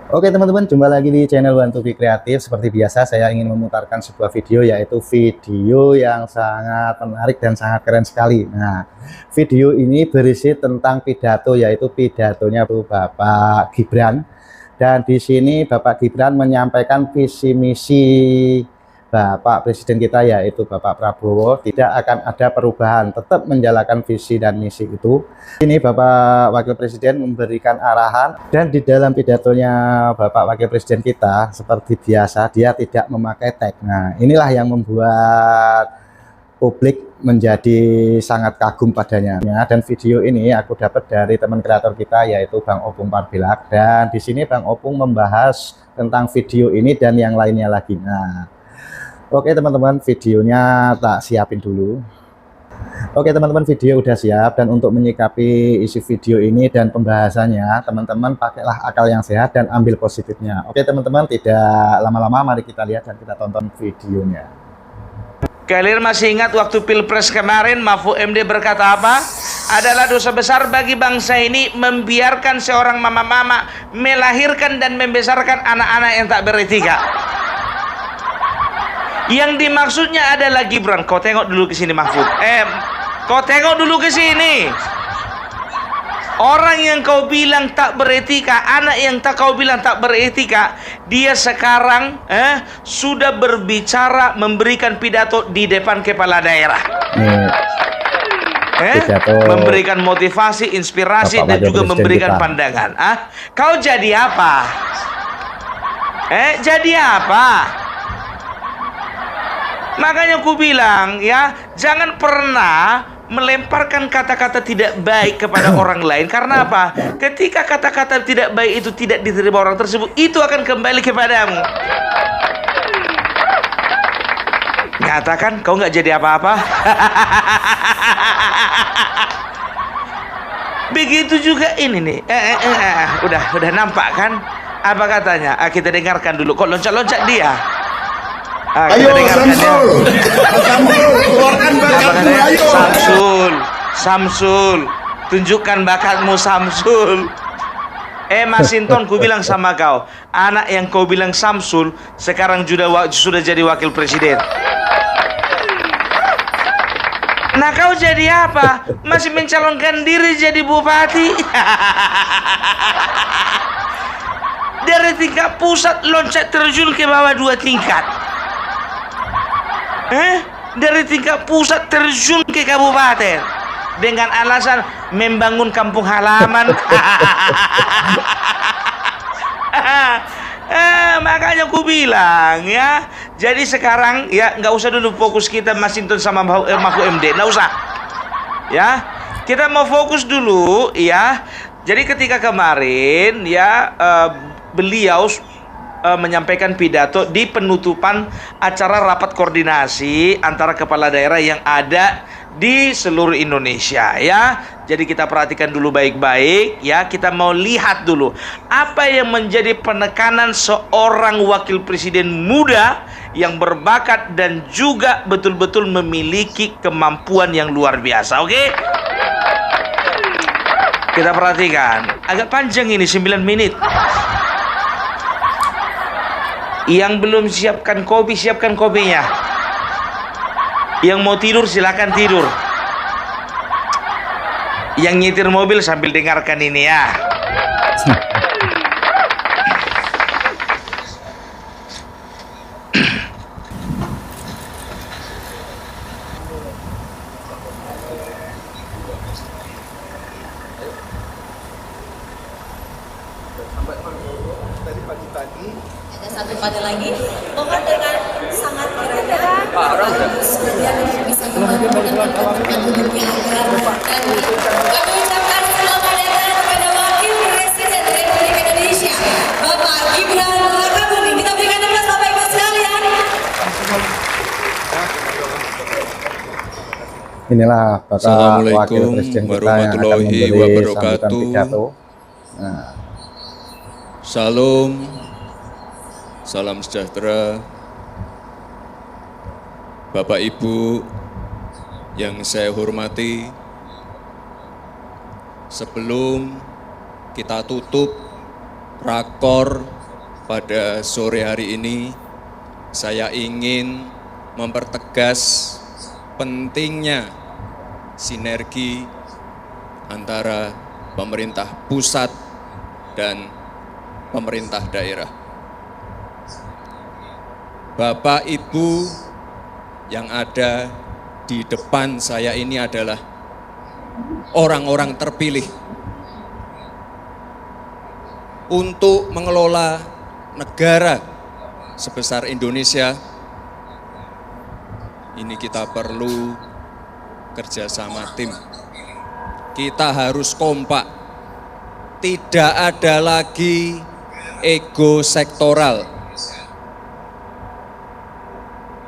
Oke teman-teman, jumpa lagi di channel Wantubi Kreatif. Seperti biasa, saya ingin memutarkan sebuah video, yaitu video yang sangat menarik dan sangat keren sekali. Nah, video ini berisi tentang pidato, yaitu pidatonya Bapak Gibran. Dan di sini Bapak Gibran menyampaikan visi misi Bapak Presiden kita, yaitu Bapak Prabowo. Tidak akan ada perubahan, tetap menjalankan visi dan misi itu. Ini Bapak Wakil Presiden memberikan arahan, dan di dalam pidatonya Bapak Wakil Presiden kita, seperti biasa, dia tidak memakai tag. Nah, inilah yang membuat publik menjadi sangat kagum padanya. Dan video ini aku dapat dari teman kreator kita, yaitu Bang Opung Parbilak. Dan di sini Bang Opung membahas tentang video ini dan yang lainnya lagi. Nah, oke teman-teman, videonya tak siapin dulu. Oke teman-teman, video udah siap. Dan untuk menyikapi isi video ini dan pembahasannya, teman-teman pakailah akal yang sehat dan ambil positifnya. Oke teman-teman, tidak lama-lama, mari kita lihat dan kita tonton videonya. Kalian masih ingat waktu Pilpres kemarin Mahfud MD berkata apa? Adalah dosa besar bagi bangsa ini membiarkan seorang mama-mama melahirkan dan membesarkan anak-anak yang tak beretika. Yang dimaksudnya adalah Gibran. Kau tengok dulu ke sini Mahfud. Kau tengok dulu ke sini. Orang yang kau bilang tak beretika, anak yang kau bilang tak beretika, dia sekarang sudah berbicara, memberikan pidato di depan kepala daerah. Memberikan motivasi, inspirasi, dan juga memberikan pandangan. Kau jadi apa? Jadi apa? Makanya aku bilang ya, jangan pernah melemparkan kata-kata tidak baik kepada orang lain. Karena apa? Ketika kata-kata tidak baik itu tidak diterima orang tersebut, itu akan kembali kepadamu. Nyatakan kau nggak jadi apa-apa. Begitu juga ini nih. Udah nampak kan? Apa katanya? Kita dengarkan dulu. Kok loncat-loncat dia? Ayo Samsul, keluarkan bakatmu, ayo. Samsul, tunjukkan bakatmu Samsul. Masinton, ku bilang sama kau, anak yang kau bilang Samsul sekarang sudah jadi wakil presiden. Nah, kau jadi apa? Masih mencalonkan diri jadi bupati? Dari tingkat pusat loncat terjun ke bawah 2 tingkat. Dari tingkat pusat terjun ke kabupaten dengan alasan membangun kampung halaman. Makanya aku bilang ya, jadi sekarang ya nggak usah dulu fokus kita Masinton sama Mahfud MD, nggak usah ya, kita mau fokus dulu ya. Jadi ketika kemarin ya beliau menyampaikan pidato di penutupan acara rapat koordinasi antara kepala daerah yang ada di seluruh Indonesia ya. Jadi kita perhatikan dulu baik-baik ya. Kita mau lihat dulu apa yang menjadi penekanan seorang wakil presiden muda yang berbakat dan juga betul-betul memiliki kemampuan yang luar biasa. Oke? Kita perhatikan. Agak panjang ini, 9 menit. Yang belum siapkan kopi, siapkan kopinya. Yang mau tidur silakan tidur. Yang nyetir mobil sambil dengarkan ini ya. Ada satu pada lagi, mohon dengan sangat berat kemudian bisa membantu dengan teman-teman hidupnya agar dan kami ucapkan selamat datang kepada Wakil Presiden Republik Indonesia Bapak Gibran Rakabuming. Kita berikan aplaus Bapak Ibu sekalian. Inilah Bapak Wakil Presiden kita yang akan memberi sambutan pidato. Salam, salam sejahtera, Bapak Ibu yang saya hormati. Sebelum kita tutup rakor pada sore hari ini saya ingin mempertegas pentingnya sinergi antara pemerintah pusat dan pemerintah daerah. Bapak Ibu yang ada di depan saya ini adalah orang-orang terpilih untuk mengelola negara sebesar Indonesia. Ini kita perlu kerjasama tim. Kita harus kompak. Tidak ada lagi ego sektoral.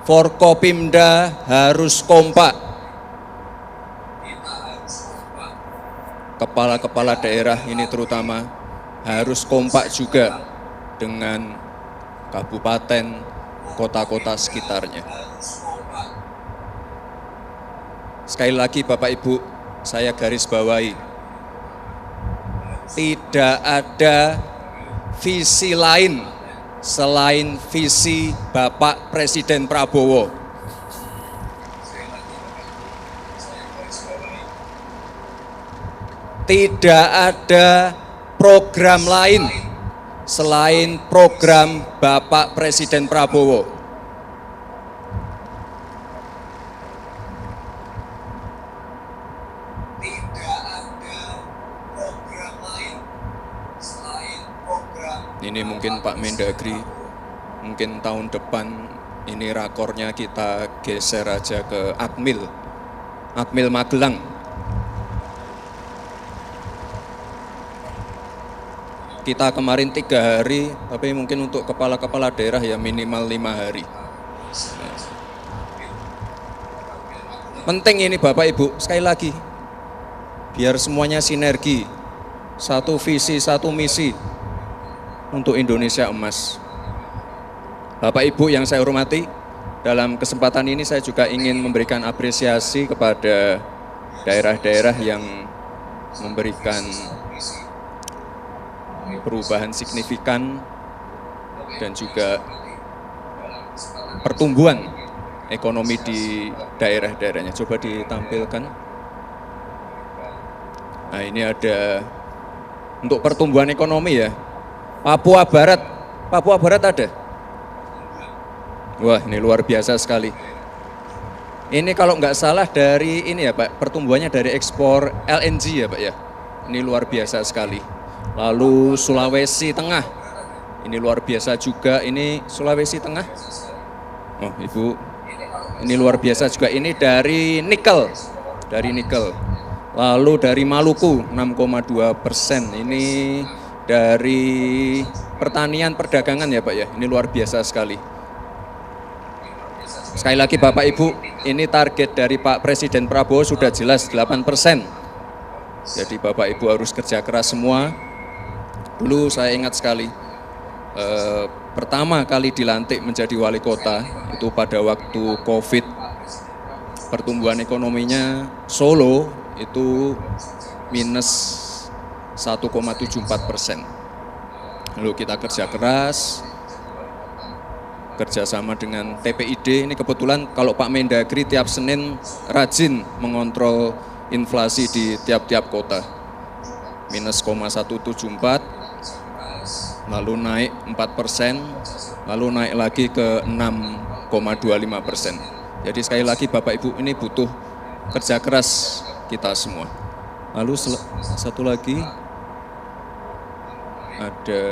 Forkopimda harus kompak. Kepala-kepala daerah ini terutama harus kompak juga dengan kabupaten, kota-kota sekitarnya. Sekali lagi Bapak Ibu, saya garis bawahi, tidak ada visi lain selain visi Bapak Presiden Prabowo. Tidak ada program lain selain program Bapak Presiden Prabowo. Ini mungkin Pak Mendagri, mungkin tahun depan ini rakornya kita geser aja ke Akmil Magelang. Kita kemarin 3 hari, tapi mungkin untuk kepala-kepala daerah ya minimal 5 hari. Penting ini Bapak Ibu, sekali lagi, biar semuanya sinergi, satu visi, satu misi untuk Indonesia emas. Bapak Ibu yang saya hormati, dalam kesempatan ini saya juga ingin memberikan apresiasi kepada daerah-daerah yang memberikan perubahan signifikan dan juga pertumbuhan ekonomi di daerah-daerahnya. Coba ditampilkan. Nah, ini ada untuk pertumbuhan ekonomi ya. Papua Barat ada. Wah, ini luar biasa sekali. Ini kalau nggak salah dari ini ya Pak, pertumbuhannya dari ekspor LNG ya Pak ya. Ini luar biasa sekali. Lalu Sulawesi Tengah, ini luar biasa juga. Ini Sulawesi Tengah. Oh Ibu, ini luar biasa juga. Ini dari nikel, Lalu dari Maluku 6,2%. Ini dari pertanian perdagangan ya Pak ya. Ini luar biasa sekali. Sekali lagi Bapak Ibu, ini target dari Pak Presiden Prabowo sudah jelas 8%. Jadi Bapak Ibu harus kerja keras semua. Dulu saya ingat sekali, pertama kali dilantik menjadi wali kota itu pada waktu COVID. Pertumbuhan ekonominya Solo itu minus 1,74%. Lalu kita kerja keras, kerjasama dengan TPID. Ini kebetulan kalau Pak Mendagri tiap Senin rajin mengontrol inflasi di tiap-tiap kota. Minus 0,174, lalu naik 4%, lalu naik lagi ke 6,25%. Jadi sekali lagi Bapak Ibu, ini butuh kerja keras kita semua. Lalu satu lagi ada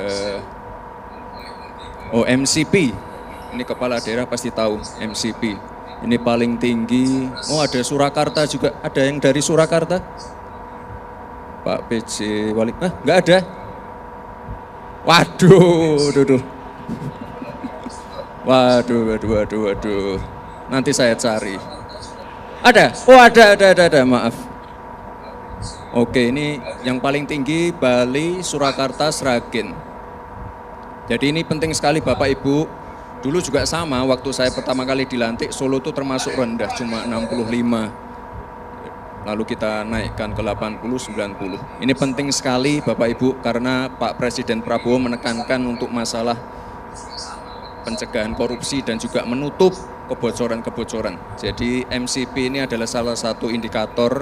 MCP. Ini kepala daerah pasti tahu MCP. Ini paling tinggi. Oh, ada Surakarta juga. Ada yang dari Surakarta? Pak PJ Wali. Enggak ada. Waduh. Waduh. Nanti saya cari. Ada? Oh, ada. Maaf. Oke, ini yang paling tinggi Bali, Surakarta, Sragen. Jadi ini penting sekali Bapak Ibu. Dulu juga sama, waktu saya pertama kali dilantik, Solo itu termasuk rendah, cuma 65. Lalu kita naikkan ke 80, 90. Ini penting sekali Bapak Ibu, karena Pak Presiden Prabowo menekankan untuk masalah pencegahan korupsi dan juga menutup kebocoran-kebocoran. Jadi MCP ini adalah salah satu indikator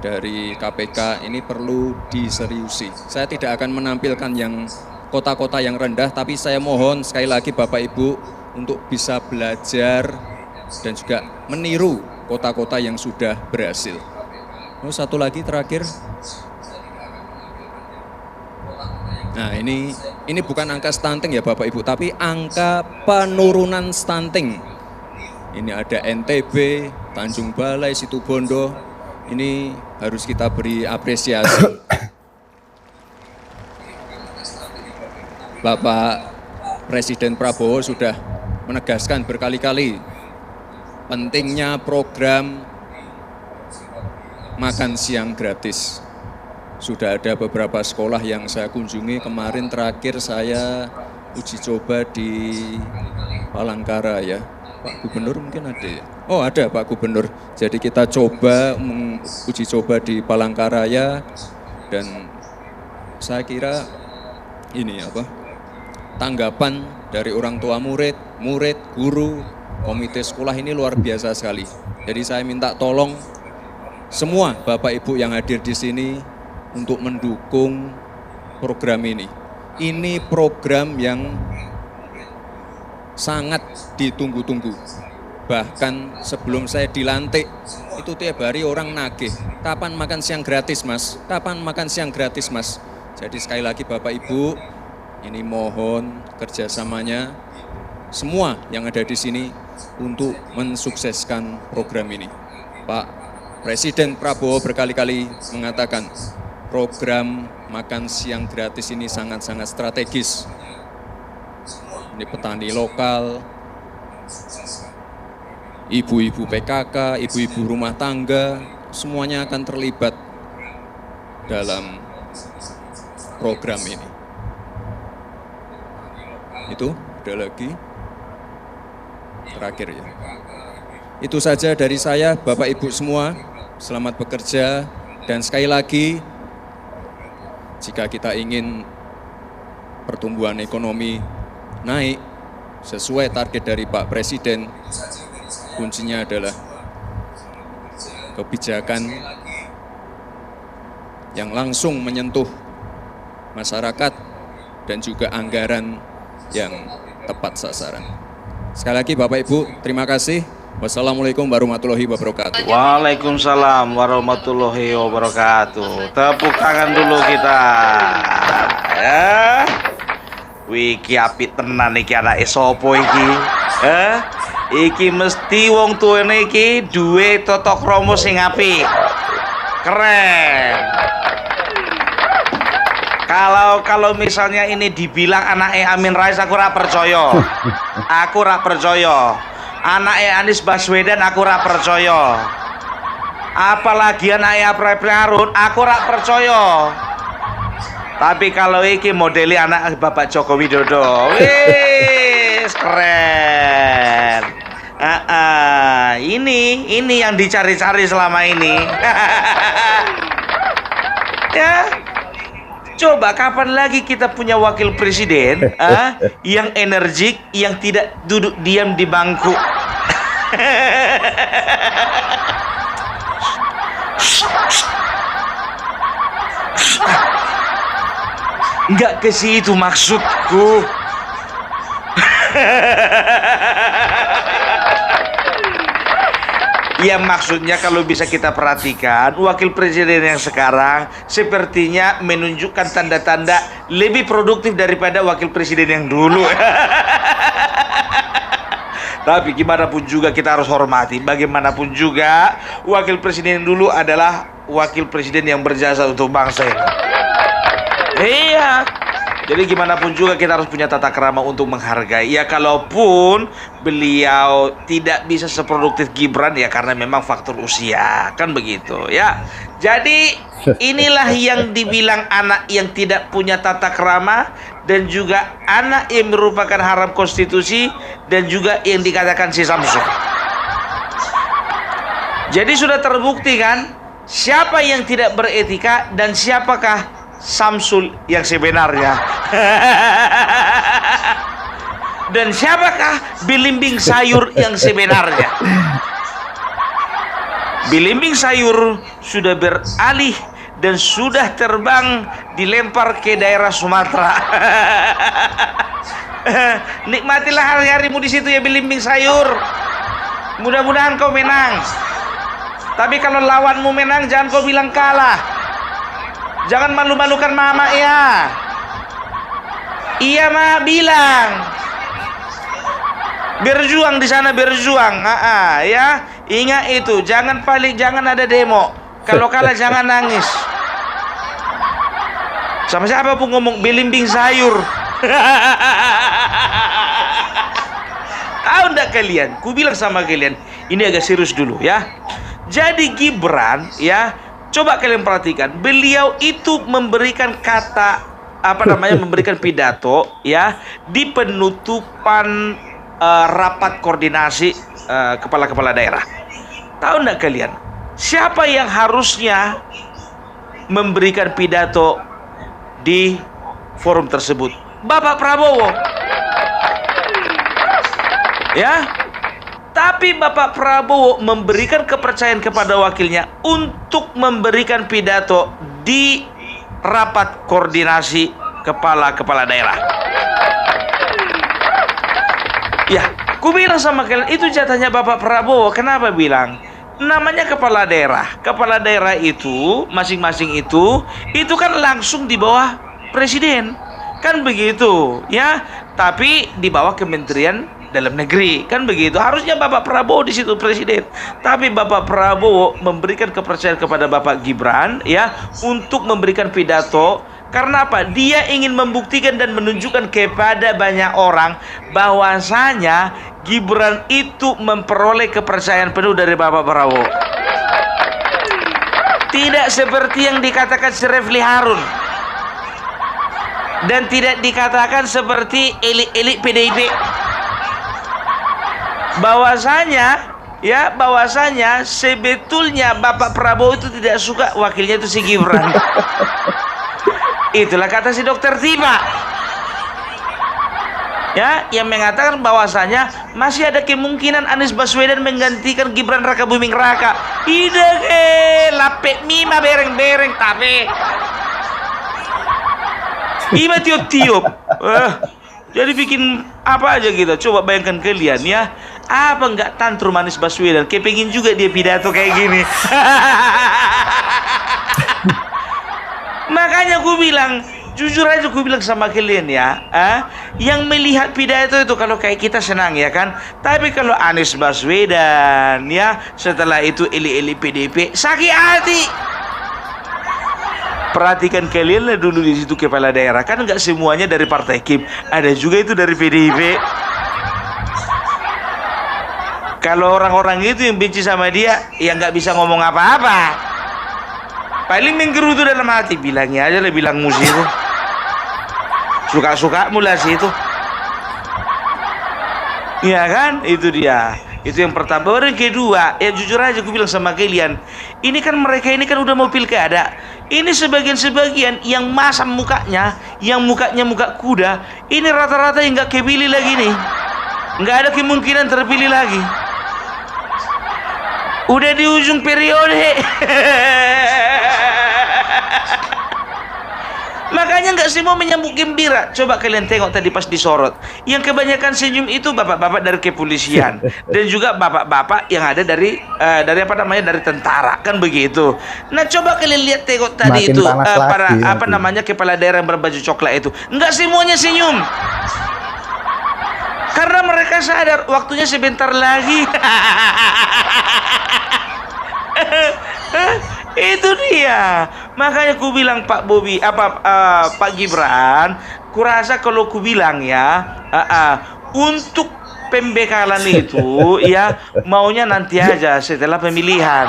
dari KPK, ini perlu diseriusi. Saya tidak akan menampilkan yang kota-kota yang rendah, tapi saya mohon sekali lagi Bapak Ibu untuk bisa belajar dan juga meniru kota-kota yang sudah berhasil. Oh, satu lagi terakhir. Nah, ini bukan angka stunting ya Bapak Ibu, tapi angka penurunan stunting. Ini ada NTB, Tanjung Balai, Situbondo. Ini harus kita beri apresiasi. Bapak Presiden Prabowo sudah menegaskan berkali-kali pentingnya program makan siang gratis. Sudah ada beberapa sekolah yang saya kunjungi, kemarin terakhir saya uji coba di Palangkaraya ya. Pak Gubernur mungkin ada ya? Oh ada Pak Gubernur. Jadi kita coba uji coba di Palangkaraya dan saya kira ini tanggapan dari orang tua murid, guru, komite sekolah ini luar biasa sekali. Jadi saya minta tolong semua Bapak Ibu yang hadir di sini untuk mendukung program ini. Ini program yang sangat ditunggu-tunggu. Bahkan sebelum saya dilantik, itu tiap hari orang nagih, kapan makan siang gratis Mas? Kapan makan siang gratis Mas? Jadi sekali lagi Bapak Ibu, ini mohon kerjasamanya semua yang ada di sini untuk mensukseskan program ini. Pak Presiden Prabowo berkali-kali mengatakan program makan siang gratis ini sangat-sangat strategis. Ini petani lokal, ibu-ibu PKK, ibu-ibu rumah tangga, semuanya akan terlibat dalam program ini. Itu, ada lagi. Terakhir ya. Itu saja dari saya, Bapak Ibu semua, selamat bekerja. Dan sekali lagi, jika kita ingin pertumbuhan ekonomi naik sesuai target dari Pak Presiden, kuncinya adalah kebijakan yang langsung menyentuh masyarakat dan juga anggaran yang tepat sasaran. Sekali lagi Bapak Ibu, terima kasih. Wassalamualaikum warahmatullahi wabarakatuh. Waalaikumsalam warahmatullahi wabarakatuh. Tepuk tangan dulu kita. Ya. Wiki apik tenan iki anake sapa iki? Iki mesti wong tuwene iki duwe tata krama sing apik. Keren. Kalau misalnya ini dibilang anake Amin Rais, aku ora percaya. Aku ora percaya. Anake Anies Baswedan aku ora percaya. Apalagi anake April Harun, aku ora percaya. Tapi kalau iki modeli anak Bapak Joko Widodo, wis keren. Ini yang dicari-cari selama ini. Ya, coba kapan lagi kita punya wakil presiden yang energik, yang tidak duduk diam di bangku. Enggak ke situ maksudku. Ya maksudnya kalau bisa kita perhatikan, wakil presiden yang sekarang sepertinya menunjukkan tanda-tanda lebih produktif daripada wakil presiden yang dulu. Tapi gimana pun juga kita harus hormati. Bagaimanapun juga wakil presiden yang dulu adalah wakil presiden yang berjasa untuk bangsa ini. Iya. Jadi gimana pun juga kita harus punya tata krama untuk menghargai. Ya kalaupun beliau tidak bisa seproduktif Gibran ya karena memang faktor usia, kan begitu ya. Jadi inilah yang dibilang anak yang tidak punya tata krama dan juga anak yang merupakan haram konstitusi dan juga yang dikatakan si Samsul. Jadi sudah terbukti kan siapa yang tidak beretika dan siapakah Samsul yang sebenarnya. Dan siapakah belimbing sayur yang sebenarnya? Belimbing sayur sudah beralih dan sudah terbang dilempar ke daerah Sumatera. Nikmatilah hari-harimu di situ ya belimbing sayur. Mudah-mudahan kau menang. Tapi kalau lawanmu menang, jangan kau bilang kalah. Jangan malu-malukan mama ya. Iya mah bilang. Berjuang di sana, berjuang. Ya, ingat itu. Jangan ada demo. Kalau kalah jangan nangis. Sama siapa pun ngomong belimbing sayur. Tahu enggak kalian? Ku bilang sama kalian, ini agak serius dulu ya. Jadi Gibran ya, coba kalian perhatikan, beliau itu memberikan memberikan pidato ya di penutupan rapat koordinasi kepala-kepala daerah. Tahu enggak kalian? Siapa yang harusnya memberikan pidato di forum tersebut? Bapak Prabowo. Ya. Tapi Bapak Prabowo memberikan kepercayaan kepada wakilnya untuk memberikan pidato di rapat koordinasi kepala-kepala daerah. Ya, ku bilang sama kalian, itu jatahnya Bapak Prabowo. Kenapa bilang? Namanya kepala daerah. Kepala daerah itu, masing-masing itu kan langsung di bawah presiden. Kan begitu, ya. Tapi di bawah Kementerian Dalam Negeri. Kan begitu. Harusnya Bapak Prabowo di situ presiden. Tapi Bapak Prabowo memberikan kepercayaan kepada Bapak Gibran, ya, untuk memberikan pidato. Karena apa? Dia ingin membuktikan dan menunjukkan kepada banyak orang bahwasanya Gibran itu memperoleh kepercayaan penuh dari Bapak Prabowo. Tidak seperti yang dikatakan Refli Harun. Dan tidak dikatakan seperti elit-elit PDIP. Bahwasanya sebetulnya Bapak Prabowo itu tidak suka wakilnya itu si Gibran. Itulah kata si Dokter Tiba, ya, yang mengatakan bahwasanya masih ada kemungkinan Anies Baswedan menggantikan Gibran Raka Buming Raka. Ide lapek mima bereng-bereng tapi ima tiup-tiup. Jadi bikin apa aja gitu. Coba bayangkan kalian ya, apa enggak tantrum Anies Baswedan, kepengin juga dia pidato kayak gini. Makanya gue bilang, jujur aja gue bilang sama kalian ya, yang melihat pidato itu kalau kayak kita senang ya kan. Tapi kalau Anies Baswedan ya, setelah itu elit-elit PDIP sakit hati. Perhatikan kalian lah dulu di situ kepala daerah, kan nggak semuanya dari Partai KIP, ada juga itu dari PDIP. Kalau orang-orang itu yang benci sama dia, ya nggak bisa ngomong apa-apa. Paling menggerutu dalam hati, bilangnya aja lah, bilang musi itu. Suka-suka mula sih itu. Iya kan? Itu dia. Itu yang pertama. Baru yang kedua, ya jujur aja gue bilang sama kalian, ini kan mereka ini kan udah mau pilkada. Ini sebagian-sebagian yang masam mukanya, yang mukanya muka kuda, ini rata-rata yang nggak kepilih lagi nih. Nggak ada kemungkinan terpilih lagi. Udah di ujung periode. Makanya nggak semua menyambut gembira. Coba kalian tengok tadi pas disorot, yang kebanyakan senyum itu bapak-bapak dari kepolisian dan juga bapak-bapak yang ada dari dari tentara, kan begitu. Nah coba kalian lihat, tengok tadi itu para kepala daerah yang berbaju coklat itu, nggak semuanya senyum. Karena mereka sadar waktunya sebentar lagi. Itu dia. Makanya ku bilang Pak Gibran, kurasa kalau ku bilang ya, untuk pembekalan itu ya maunya nanti aja setelah pemilihan.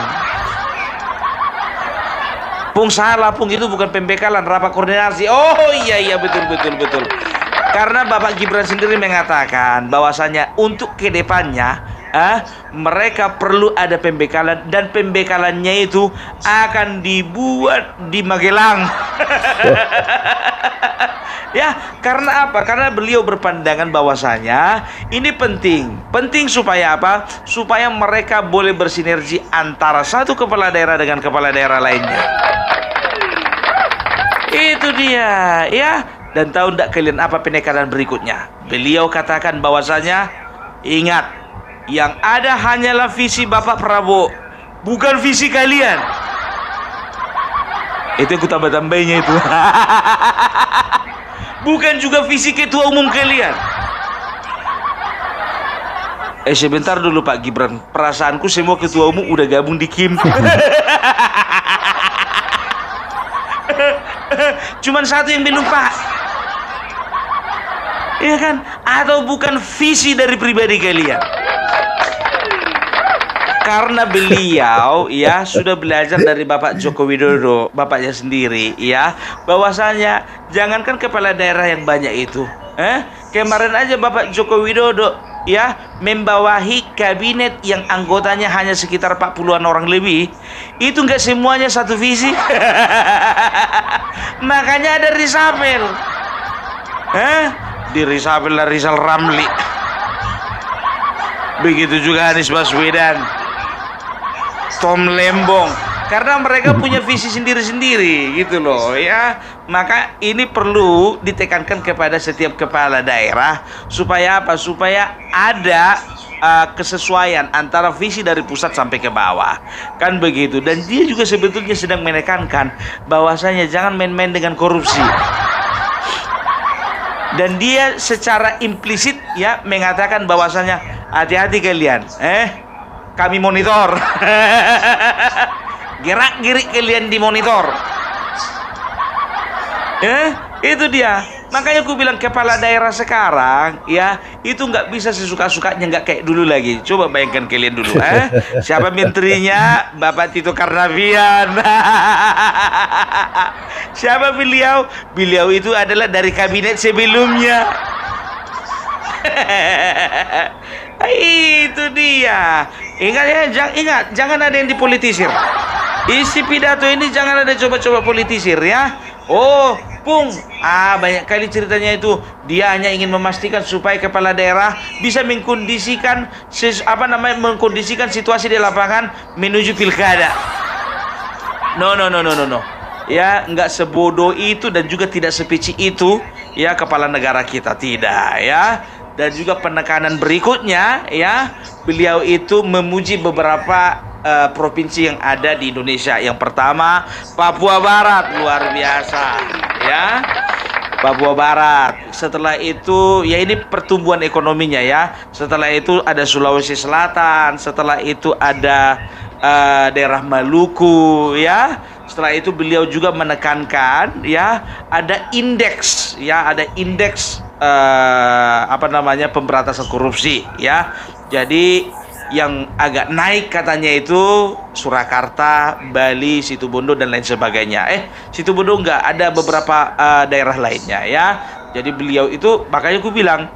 Pung salah pung, itu bukan pembekalan, rapat koordinasi. Oh iya betul. Karena Bapak Gibran sendiri mengatakan bahwasanya untuk kedepannya mereka perlu ada pembekalan, dan pembekalannya itu akan dibuat di Magelang. Ya, karena apa? Karena beliau berpandangan bahwasanya ini penting supaya apa? Supaya mereka boleh bersinergi antara satu kepala daerah dengan kepala daerah lainnya. Itu dia, ya. Dan tahu tidak kalian apa penekanan berikutnya? Beliau katakan bahwasanya ingat, yang ada hanyalah visi Bapak Prabowo, bukan visi kalian. Itu aku tambah-tambahnya itu. Bukan juga visi ketua umum kalian. Sebentar dulu Pak Gibran, perasaanku semua ketua umum udah gabung di Kim. Cuman satu yang belum Pak. Iya kan? Atau bukan visi dari pribadi kalian? Karena beliau ya sudah belajar dari Bapak Joko Widodo, bapaknya sendiri ya, bahwasanya jangankan kepala daerah yang banyak itu, kemarin aja Bapak Joko Widodo ya membawahi kabinet yang anggotanya hanya sekitar 40-an orang lebih, itu nggak semuanya satu visi. Makanya ada reshuffle. Di reshuffle lah Rizal Ramli. Begitu juga Anies Baswedan, Tom Lembong, karena mereka punya visi sendiri-sendiri gitu loh ya. Maka ini perlu ditekankan kepada setiap kepala daerah supaya apa? Supaya ada kesesuaian antara visi dari pusat sampai ke bawah, kan begitu. Dan dia juga sebetulnya sedang menekankan bahwasanya jangan main-main dengan korupsi. Dan dia secara implisit ya mengatakan bahwasanya hati-hati kalian, kami monitor. Gerak-gerik kalian dimonitor. Itu dia. Makanya aku bilang kepala daerah sekarang ya itu nggak bisa sesuka-sukanya, nggak kayak dulu lagi. Coba bayangkan kalian dulu, siapa menterinya? Bapak Tito Karnavian. Siapa beliau? Beliau itu adalah dari kabinet sebelumnya. Itu dia. Ingat ya, ingat, jangan ada yang dipolitisir. Isi pidato ini jangan ada coba-coba politisir ya. Oh, Pung, banyak kali ceritanya itu dia hanya ingin memastikan supaya kepala daerah bisa mengkondisikan mengkondisikan situasi di lapangan menuju pilkada. No. Ya, nggak sebodoh itu dan juga tidak sepeci itu ya kepala negara kita, tidak ya. Dan juga penekanan berikutnya ya, beliau itu memuji beberapa provinsi yang ada di Indonesia. Yang pertama Papua Barat, luar biasa ya, Papua Barat. Setelah itu ya ini pertumbuhan ekonominya ya. Setelah itu ada Sulawesi Selatan. Setelah itu ada daerah Maluku ya. Setelah itu beliau juga menekankan ya ada indeks pemberantasan korupsi ya. Jadi yang agak naik katanya itu Surakarta, Bali, Situbondo dan lain sebagainya. Situbondo enggak, ada beberapa daerah lainnya ya. Jadi beliau itu makanya aku bilang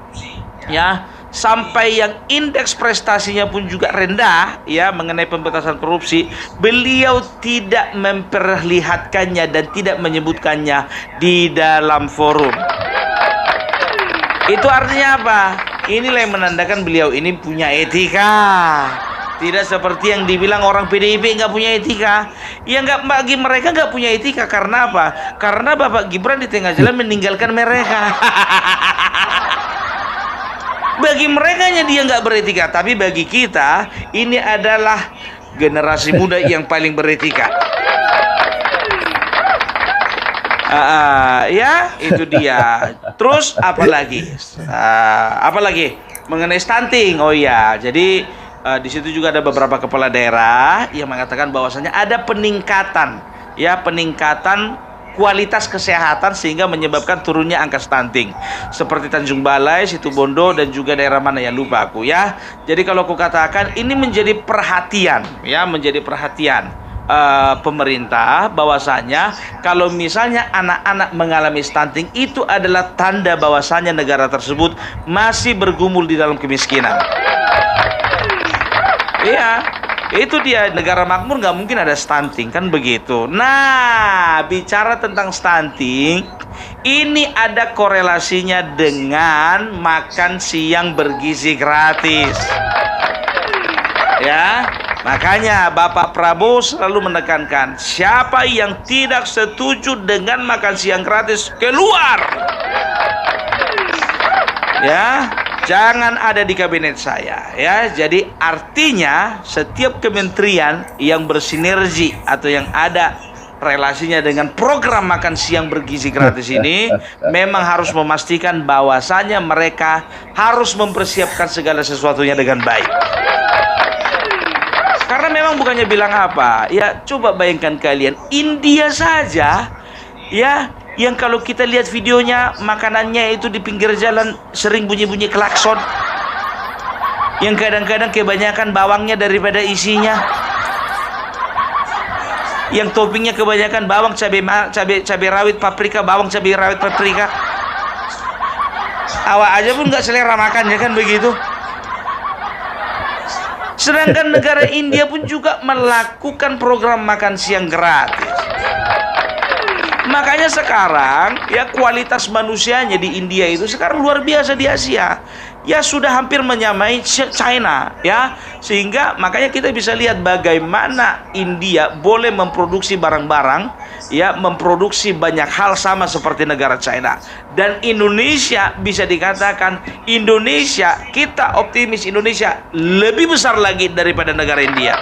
ya, sampai yang indeks prestasinya pun juga rendah ya mengenai pemberantasan korupsi, beliau tidak memperlihatkannya dan tidak menyebutkannya di dalam forum. Itu artinya apa? Inilah yang menandakan beliau ini punya etika. Tidak seperti yang dibilang orang PDIP nggak punya etika. Ya nggak, bagi mereka nggak punya etika. Karena apa? Karena Bapak Gibran di tengah jalan meninggalkan mereka. Bagi mereka dia nggak beretika. Tapi bagi kita ini adalah generasi muda yang paling beretika. Ya itu dia. Terus apa lagi mengenai stunting? Oh ya, jadi di situ juga ada beberapa kepala daerah yang mengatakan bahwasanya ada peningkatan kualitas kesehatan sehingga menyebabkan turunnya angka stunting, seperti Tanjung Balai, Situbondo dan juga daerah mana ya, lupa aku ya. Jadi kalau aku katakan ini menjadi perhatian pemerintah, bahwasanya kalau misalnya anak-anak mengalami stunting itu adalah tanda bahwasanya negara tersebut masih bergumul di dalam kemiskinan. Iya, itu dia, negara makmur nggak mungkin ada stunting, kan begitu. Nah, bicara tentang stunting, Ini ada korelasinya dengan makan siang bergizi gratis. Ya, makanya Bapak Prabowo selalu menekankan, siapa yang tidak setuju dengan makan siang gratis, keluar. Ya, jangan ada di kabinet saya. Ya, jadi artinya setiap kementerian yang bersinergi atau yang ada relasinya dengan program makan siang bergizi gratis ini memang harus memastikan bahwasannya mereka harus mempersiapkan segala sesuatunya dengan baik. Karena memang bukannya bilang apa, ya coba bayangkan kalian, India saja ya, yang kalau kita lihat videonya makanannya itu di pinggir jalan sering bunyi-bunyi klakson, yang kadang-kadang kebanyakan bawangnya daripada isinya, yang toppingnya kebanyakan bawang, cabai rawit, paprika, bawang, cabai rawit, paprika. Awak aja pun nggak selera makan, ya kan begitu. Sedangkan negara India pun juga melakukan program makan siang gratis. Makanya sekarang ya kualitas manusianya di India itu sekarang luar biasa di Asia. Ya sudah hampir menyamai China ya. Sehingga makanya kita bisa lihat bagaimana India boleh memproduksi barang-barang ya, memproduksi banyak hal sama seperti negara China. Dan Indonesia bisa dikatakan kita optimis Indonesia lebih besar lagi daripada negara India.